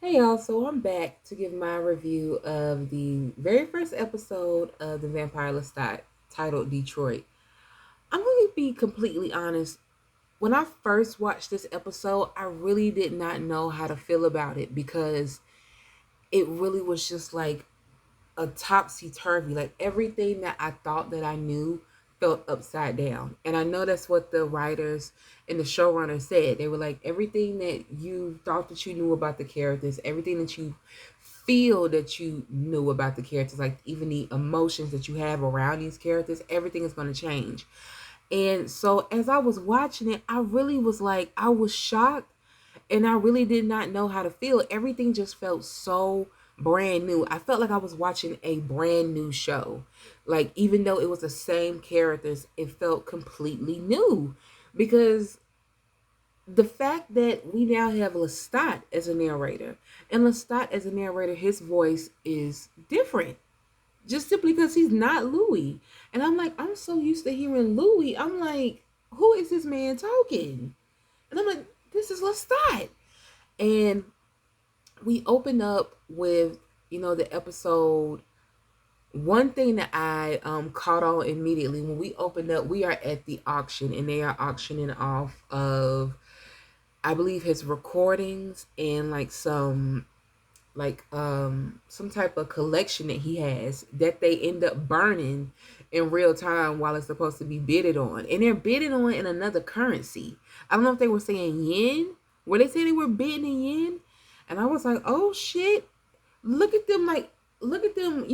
Hey y'all, so I'm back to give my review of the very first episode of the Vampire Lestat titled Detroit. I'm going to be completely honest. When I first watched this episode, I really did not know how to feel about it because it really was just like a topsy turvy. Like everything that I thought that I knew felt upside down. And I know that's what the writers and the showrunner said. They were like, everything that you thought that you knew about the characters, everything that you feel that you knew about the characters, like even the emotions that you have around these characters, everything is going to change. And so as I was watching it, I really was like, I was shocked and I really did not know how to feel. Everything just felt so brand new. I felt like I was watching a brand new show. Like even though it was the same characters, it felt completely new because the fact that we now have Lestat as a narrator, and Lestat as a narrator, his voice is different just simply because he's not Louis. And I'm like, I'm so used to hearing Louis. I'm like, who is this man talking? And I'm like, this is Lestat. And we open up with, the episode. One thing that I caught on immediately when we opened up, we are at the auction and they are auctioning off of, I believe, his recordings and like some type of collection that he has that they end up burning in real time while it's supposed to be bidded on, and they're bidding on in another currency. I don't know if they were saying yen, where they say they were bidding in yen, and I was like, oh shit, look at them, like look at them,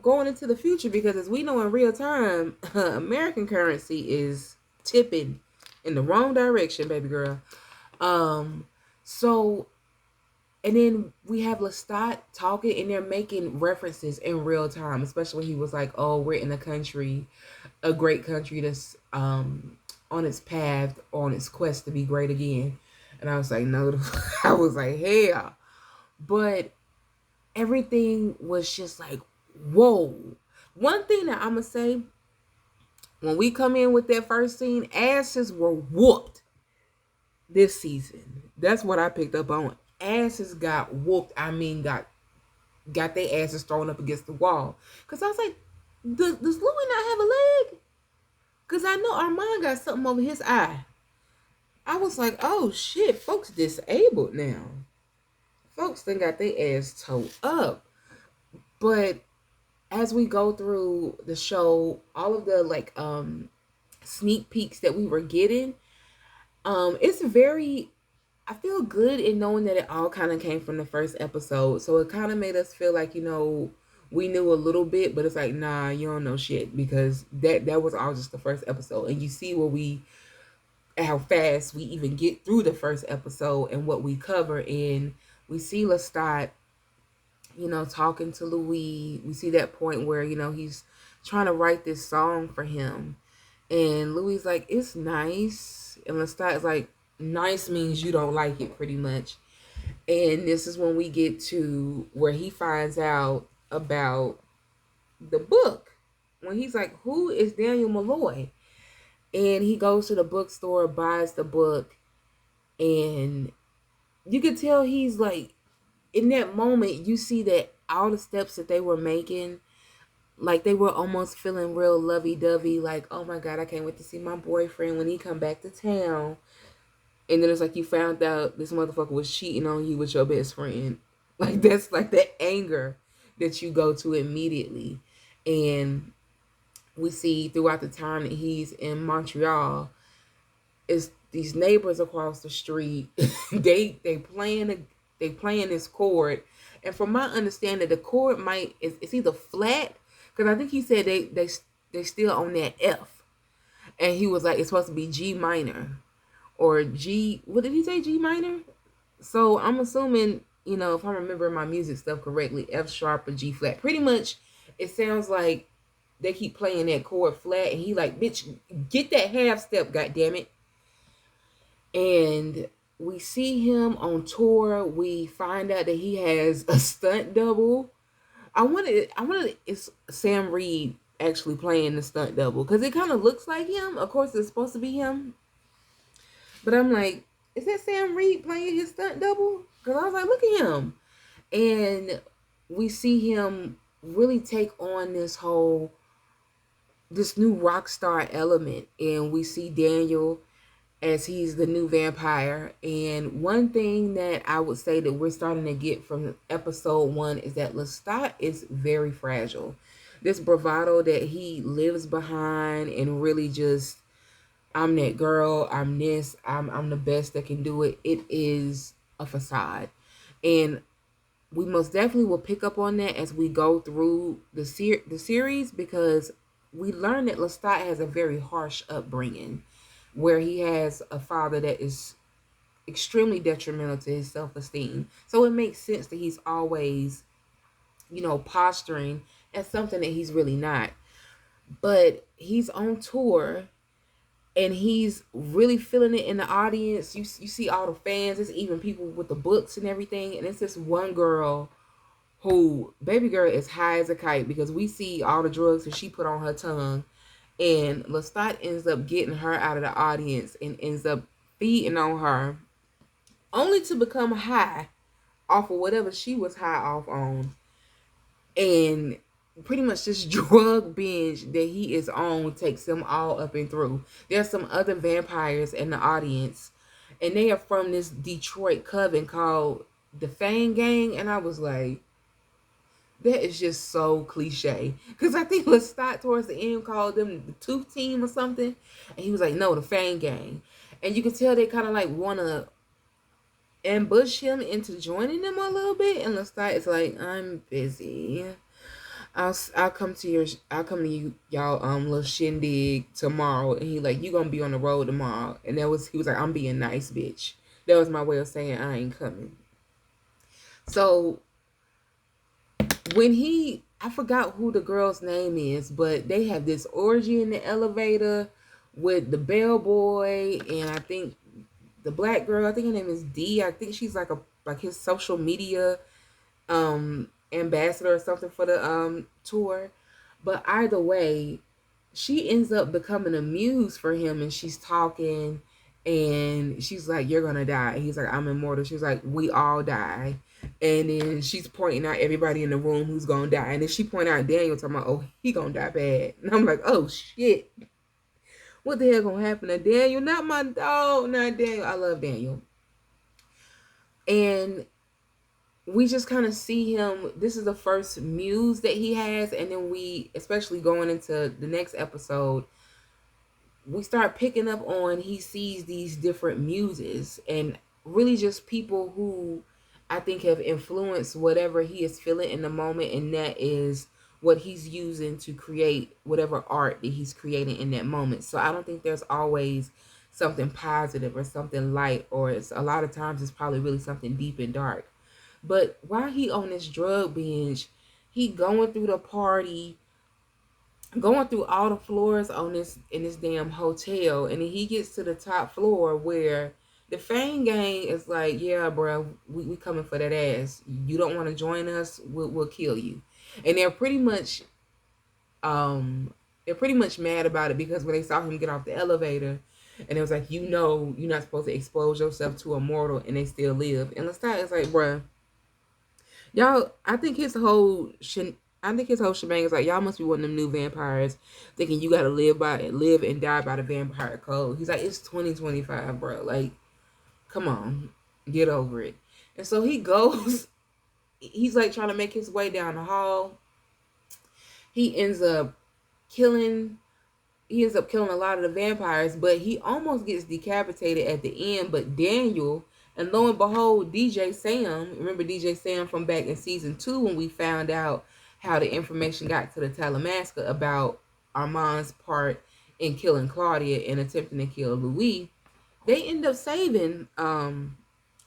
going into the future, because as we know in real time, American currency is tipping in the wrong direction, baby girl. So and then we have Lestat talking, and they're making references in real time, especially when he was like, "Oh, we're in a country, a great country that's on its path, on its quest to be great again." And I was like, "No," I was like, "Hell!" But everything was just like, "Whoa!" One thing that I'm gonna say, when we come in with that first scene, asses were whooped this season. That's what I picked up on. Asses got whooped. I mean, got their asses thrown up against the wall. Cause I was like, does Louis not have a leg? Cause I know Armand got something over his eye. I was like, oh shit, folks disabled now. Folks then got their ass towed up. But as we go through the show, all of the sneak peeks that we were getting, it's very, I feel good in knowing that it all kind of came from the first episode. So it kind of made us feel like, we knew a little bit, but it's like, nah, you don't know shit, because that was all just the first episode. And you see how fast we even get through the first episode and what we cover. And we see Lestat, talking to Louis. We see that point where, he's trying to write this song for him. And Louis like, it's nice. And Lestat is like, nice means you don't like it, pretty much. And this is when we get to where he finds out about the book. When he's like, who is Daniel Molloy? And he goes to the bookstore, buys the book, and you can tell he's like, in that moment, you see that all the steps that they were making, like they were almost feeling real lovey-dovey, like, oh my God, I can't wait to see my boyfriend when he come back to town. And then it's like you found out this motherfucker was cheating on you with your best friend. Like that's like that anger that you go to immediately. And we see throughout the time that he's in Montreal, is these neighbors across the street. They playing this chord, and from my understanding, the chord it's either flat, because I think he said they still on that F, and he was like, it's supposed to be G minor or G. What did he say? G minor. So I'm assuming, if I remember my music stuff correctly, F sharp or G flat. Pretty much, it sounds like they keep playing that chord flat, and he like, bitch, get that half step, goddammit. And we see him on tour. We find out that he has a stunt double. I wanted it's Sam Reed actually playing the stunt double, because it kind of looks like him. Of course, it's supposed to be him, but I'm like, is that Sam Reed playing his stunt double? Because I was like, look at him. And we see him really take on this new rock star element, and we see Daniel as he's the new vampire. And one thing that I would say that we're starting to get from episode 1 is that Lestat is very fragile. This bravado that he lives behind, and really just, I'm that girl, I'm this, I'm the best that can do it. It is a facade. And we most definitely will pick up on that as we go through the series, because we learn that Lestat has a very harsh upbringing, where he has a father that is extremely detrimental to his self-esteem. So it makes sense that he's always, posturing as something that he's really not. But he's on tour, and he's really feeling it in the audience. You see all the fans. There's even people with the books and everything. And it's this one girl who, baby girl, is high as a kite, because we see all the drugs that she put on her tongue. And Lestat ends up getting her out of the audience and ends up feeding on her, only to become high off of whatever she was high off on. And pretty much this drug binge that he is on takes him all up and through. There's some other vampires in the audience, and they are from this Detroit coven called the Fang Gang. And I was like, that is just so cliche. Because I think Lestat towards the end called them the Tooth Team or something. And he was like, no, the Fang Gang. And you can tell they kind of like want to ambush him into joining them a little bit. And Lestat is like, I'm busy. I'll come to you y'all little shindig tomorrow. And he like, you gonna be on the road tomorrow. And he was like, I'm being nice, bitch. That was my way of saying I ain't coming. So when I forgot who the girl's name is, but they have this orgy in the elevator with the bellboy, and I think the black girl, I think her name is D. I think she's like his social media ambassador or something for the tour. But either way, she ends up becoming a muse for him, and she's talking, and she's like, you're gonna die. He's like, I'm immortal. She's like, we all die. And then she's pointing out everybody in the room who's gonna die. And then she point out Daniel, talking about, oh, he gonna die bad. And I'm like, oh shit, what the hell gonna happen to Daniel? Not my dog, not Daniel. I love Daniel. And we just kind of see him. This is the first muse that he has. And then we, especially going into the next episode, we start picking up on, he sees these different muses, and really just people who I think have influenced whatever he is feeling in the moment. And that is what he's using to create whatever art that he's creating in that moment. So I don't think there's always something positive or something light, or it's a lot of times it's probably really something deep and dark. But while he on this drug binge, he going through the party, going through all the floors in this damn hotel, and then he gets to the top floor where the Fang Gang is like, yeah, bro, we coming for that ass. You don't want to join us, we'll kill you. And they're pretty much mad about it, because when they saw him get off the elevator, and it was like, you're not supposed to expose yourself to a mortal, and they still live. And Lestat is like, bruh, y'all, I think his whole shebang is like, y'all must be one of them new vampires thinking you gotta live and die by the vampire code. He's like, it's 2025, bro. Like, come on, get over it. And so he goes, he's like trying to make his way down the hall. He ends up killing a lot of the vampires, but he almost gets decapitated at the end. But Daniel, and lo and behold, DJ Sam, remember DJ Sam from back in season 2 when we found out how the information got to the Talamasca about Armand's part in killing Claudia and attempting to kill Louis. They end up saving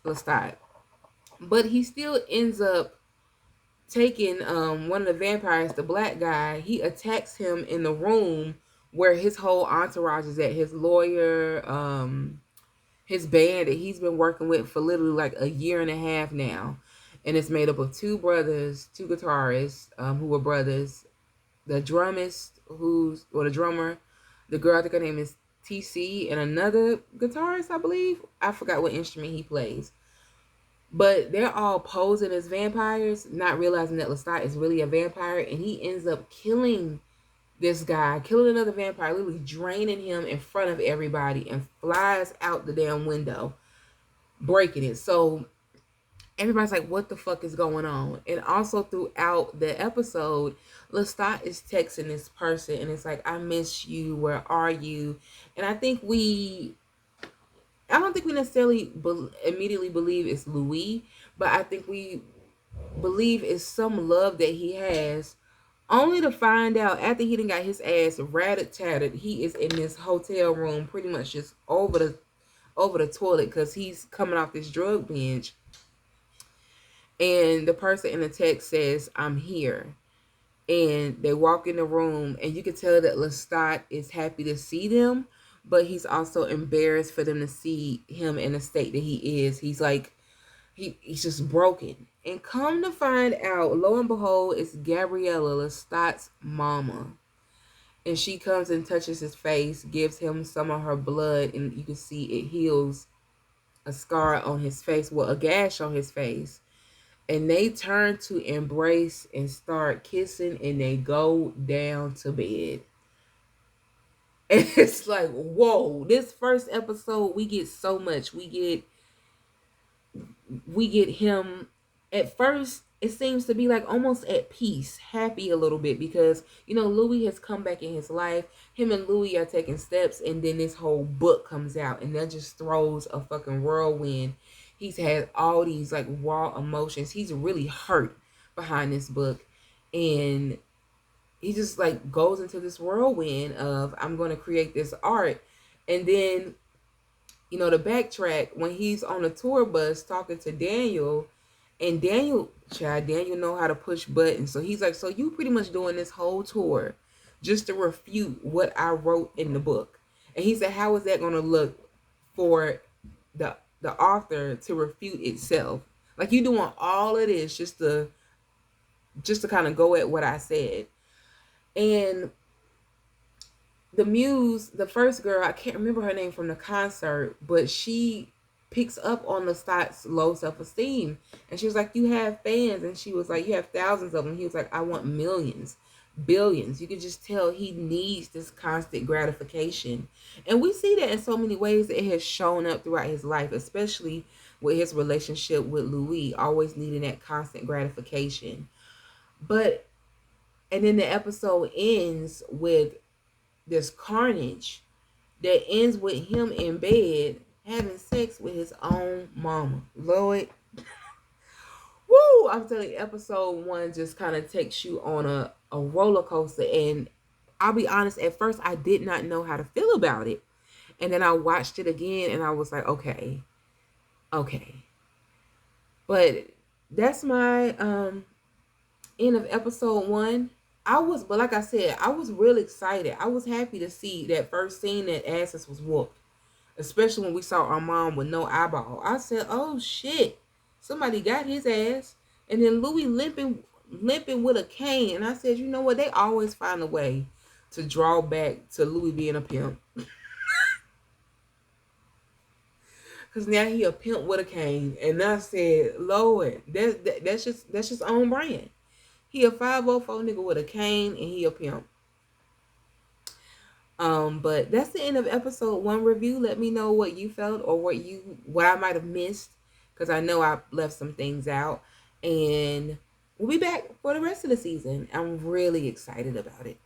Lestat, but he still ends up taking one of the vampires, the black guy. He attacks him in the room where his whole entourage is at, his lawyer, his band that he's been working with for literally like a year and a half now. And it's made up of two guitarists who were brothers, the drummer, the girl, I think her name is TC, and another guitarist, I believe. I forgot what instrument he plays. But they're all posing as vampires, not realizing that Lestat is really a vampire, and he ends up killing this guy, killing another vampire, literally draining him in front of everybody, and flies out the damn window, breaking it. So everybody's like, what the fuck is going on? And also throughout the episode, Lestat is texting this person, and it's like, I miss you, where are you? And I don't think we necessarily immediately believe it's Louis, but I think we believe it's some love that he has, only to find out after he done got his ass ratted tattered, he is in this hotel room pretty much just over the toilet because he's coming off this drug binge. And the person in the text says, I'm here. And they walk in the room, and you can tell that Lestat is happy to see them, but he's also embarrassed for them to see him in the state that he is. He's like, he's just broken. And come to find out, lo and behold, it's Gabriella, Lestat's mama. And she comes and touches his face, gives him some of her blood, and you can see it heals a scar on his face, well, a gash on his face. And they turn to embrace and start kissing, and they go down to bed. And it's like, whoa, this first episode, we get so much. We get him. At first it seems to be like almost at peace, happy a little bit, because Louis has come back in his life. Him and Louis are taking steps, and then this whole book comes out, and that just throws a fucking whirlwind. He's had all these like raw emotions. He's really hurt behind this book, and he just like goes into this whirlwind of, I'm going to create this art. And then to backtrack, when he's on a tour bus talking to Daniel, and Daniel know how to push buttons. So he's like, so you pretty much doing this whole tour just to refute what I wrote in the book. And he said, how is that going to look for the author to refute itself? Like, you doing all of this just to kind of go at what I said. And the muse, the first girl, I can't remember her name from the concert, but she picks up on Lestat's low self-esteem. And she was like, you have fans. And she was like, you have thousands of them. He was like, I want millions, billions. You could just tell he needs this constant gratification. And we see that in so many ways that it has shown up throughout his life, especially with his relationship with Louis, always needing that constant gratification. And then the episode ends with this carnage that ends with him in bed having sex with his own mama. Lord, woo! I'm telling you, episode 1 just kind of takes you on a roller coaster. And I'll be honest, at first I did not know how to feel about it. And then I watched it again, and I was like, okay. But that's my end of episode 1. But like I said, I was real excited. I was happy to see that first scene that asses was whooped, especially when we saw our mom with no eyeball. I said, oh shit, somebody got his ass. And then Louis limping with a cane. And I said, you know what? They always find a way to draw back to Louis being a pimp. Because now he a pimp with a cane. And I said, Lord, that's just on brand. He a 504 nigga with a cane, and he a pimp. But that's the end of episode 1 review. Let me know what you felt, or what I might have missed, because I know I left some things out. And we'll be back for the rest of the season. I'm really excited about it.